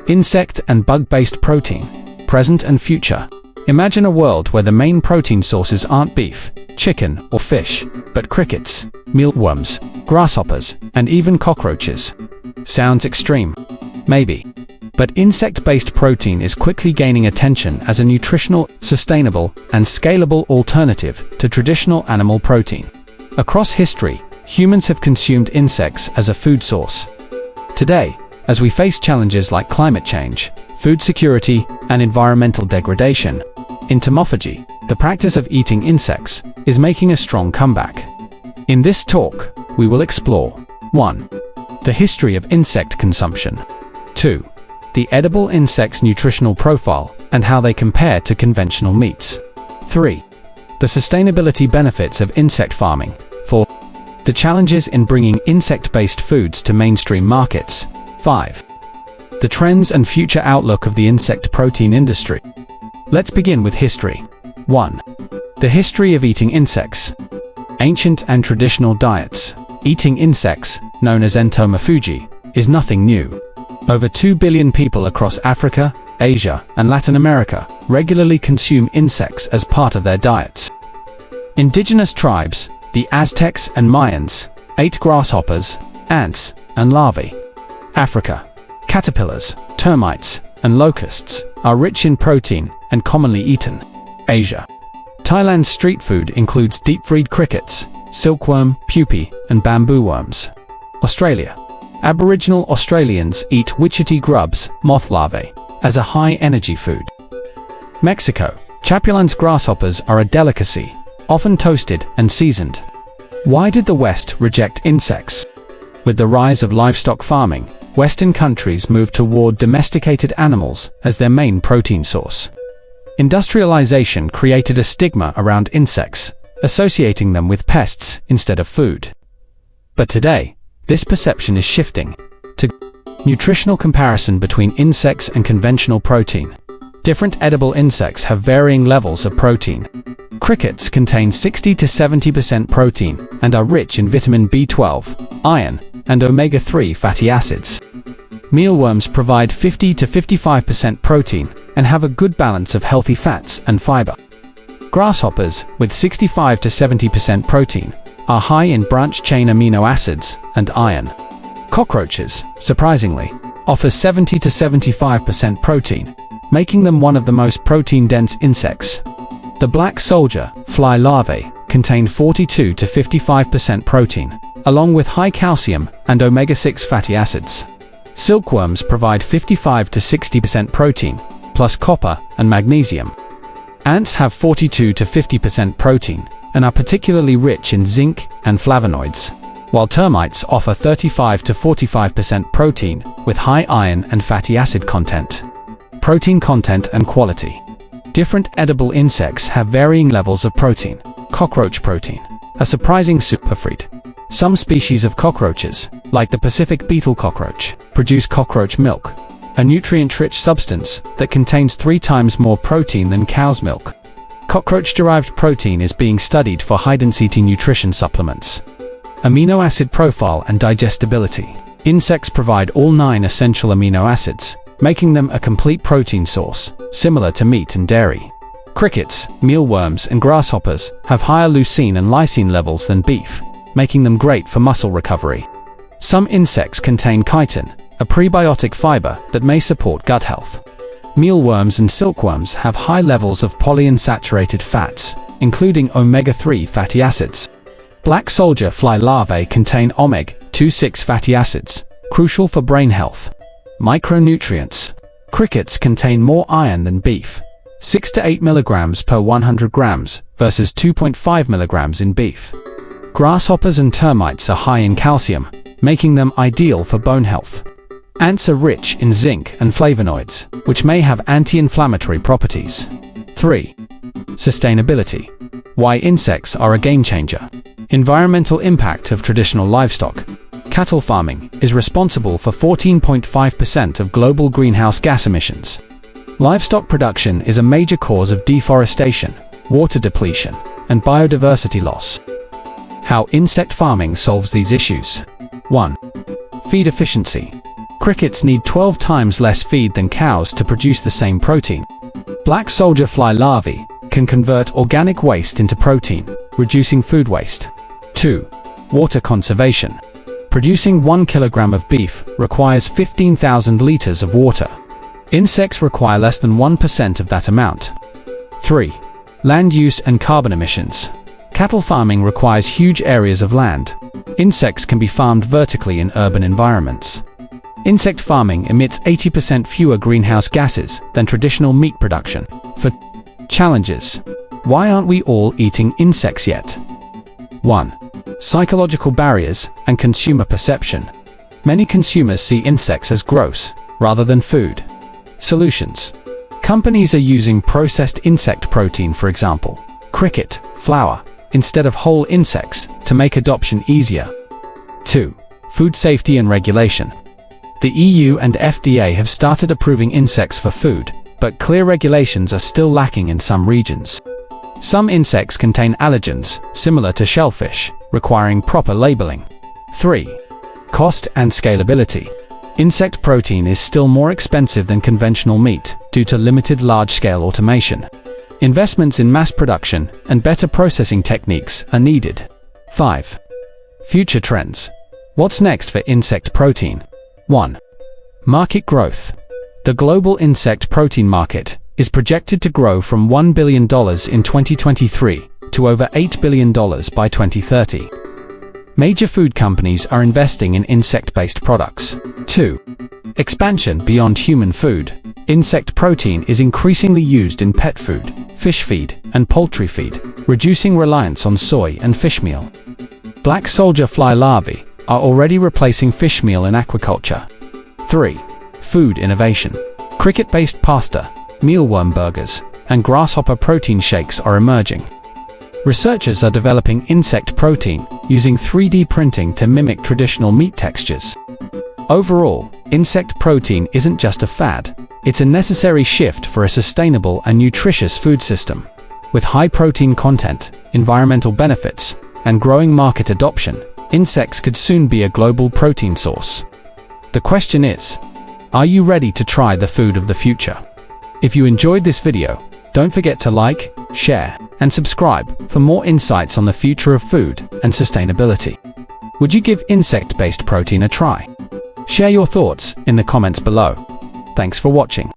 Insect and bug-based protein, present and future. Imagine a world where the main protein sources aren't beef, chicken, or fish, but crickets, mealworms, grasshoppers, and even cockroaches. Sounds extreme? Maybe. But insect-based protein is quickly gaining attention as a nutritional, sustainable, and scalable alternative to traditional animal protein. Across history, humans have consumed insects as a food source. Today, as we face challenges like climate change, food security, and environmental degradation, entomophagy, the practice of eating insects, is making a strong comeback. In this talk, we will explore 1. The history of insect consumption. 2. The edible insect's nutritional profile and how they compare to conventional meats. 3. The sustainability benefits of insect farming. 4. The challenges in bringing insect-based foods to mainstream markets. 5. The trends and future outlook of the insect protein industry. Let's begin with history. 1. The history of eating insects. Ancient and traditional diets. Eating insects, known as entomophagy, is nothing new. Over 2 billion people across Africa, Asia, and Latin America regularly consume insects as part of their diets. Indigenous tribes, the Aztecs and Mayans, ate grasshoppers, ants, and larvae. Africa, caterpillars, termites, and locusts are rich in protein and commonly eaten. Asia, Thailand's street food includes deep-fried crickets, silkworm, pupae, and bamboo worms. Australia, Aboriginal Australians eat witchetty grubs, moth larvae, as a high-energy food. Mexico, Chapulines grasshoppers are a delicacy, often toasted and seasoned. Why did the West reject insects? With the rise of livestock farming, Western countries moved toward domesticated animals as their main protein source. Industrialization created a stigma around insects, associating them with pests instead of food. But today, this perception is shifting to nutritional comparison between insects and conventional protein. Different edible insects have varying levels of protein. Crickets contain 60 to 70% protein and are rich in vitamin B12, iron, and omega-3 fatty acids. Mealworms provide 50 to 55% protein and have a good balance of healthy fats and fiber. Grasshoppers, with 65 to 70% protein, are high in branched-chain amino acids and iron. Cockroaches, surprisingly, offer 70 to 75% protein, making them one of the most protein-dense insects. The black soldier fly larvae contain 42 to 55% protein, along with high calcium and omega-6 fatty acids. Silkworms provide 55 to 60% protein, plus copper and magnesium. Ants have 42 to 50% protein and are particularly rich in zinc and flavonoids, while termites offer 35 to 45% protein with high iron and fatty acid content. Protein content and quality. Different edible insects have varying levels of protein. Cockroach protein, a surprising superfood. Some species of cockroaches, like the Pacific beetle cockroach, produce cockroach milk, a nutrient-rich substance that contains 3 times more protein than cow's milk. Cockroach-derived protein is being studied for high-density nutrition supplements. Amino acid profile and digestibility. Insects provide all 9 essential amino acids, making them a complete protein source, similar to meat and dairy. Crickets, mealworms, and grasshoppers have higher leucine and lysine levels than beef, making them great for muscle recovery. Some insects contain chitin, a prebiotic fiber that may support gut health. Mealworms and silkworms have high levels of polyunsaturated fats, including omega-3 fatty acids. Black soldier fly larvae contain omega-6 fatty acids, crucial for brain health. Micronutrients. Crickets contain more iron than beef, 6 to 8 milligrams per 100 grams versus 2.5 milligrams in beef. Grasshoppers and termites are high in calcium, making them ideal for bone health. Ants are rich in zinc and flavonoids, which may have anti-inflammatory properties. 3. Sustainability. Why insects are a game changer. Environmental impact of traditional livestock. Cattle farming is responsible for 14.5% of global greenhouse gas emissions. Livestock production is a major cause of deforestation, water depletion, and biodiversity loss. How insect farming solves these issues. 1. Feed efficiency. Crickets need 12 times less feed than cows to produce the same protein. Black soldier fly larvae can convert organic waste into protein, reducing food waste. 2. Water conservation. Producing 1 kilogram of beef requires 15,000 liters of water. Insects require less than 1% of that amount. 3. Land use and carbon emissions. Cattle farming requires huge areas of land. Insects can be farmed vertically in urban environments. Insect farming emits 80% fewer greenhouse gases than traditional meat production. For challenges. Why aren't we all eating insects yet? 1. Psychological barriers and consumer perception. Many consumers see insects as gross, rather than food. Solutions. Companies are using processed insect protein, for example, cricket, flour, instead of whole insects, to make adoption easier. 2. Food safety and regulation. The EU and FDA have started approving insects for food, but clear regulations are still lacking in some regions. Some insects contain allergens, similar to shellfish, requiring proper labeling. 3. Cost and scalability. Insect protein is still more expensive than conventional meat due to limited large-scale automation. Investments in mass production and better processing techniques are needed. 5. Future trends. What's next for insect protein? 1. Market growth. The global insect protein market is projected to grow from $1 billion in 2023 to over $8 billion by 2030. Major food companies are investing in insect-based products. 2. Expansion beyond human food. Insect protein is increasingly used in pet food, fish feed, and poultry feed, reducing reliance on soy and fish meal. Black soldier fly larvae are already replacing fish meal in aquaculture. 3. Food innovation. Cricket-based pasta, mealworm burgers, and grasshopper protein shakes are emerging. Researchers are developing insect protein using 3D printing to mimic traditional meat textures. Overall, insect protein isn't just a fad, it's a necessary shift for a sustainable and nutritious food system. With high protein content, environmental benefits, and growing market adoption, insects could soon be a global protein source. The question is, are you ready to try the food of the future? If you enjoyed this video, don't forget to like, share, and subscribe for more insights on the future of food and sustainability. Would you give insect-based protein a try? Share your thoughts in the comments below. Thanks for watching.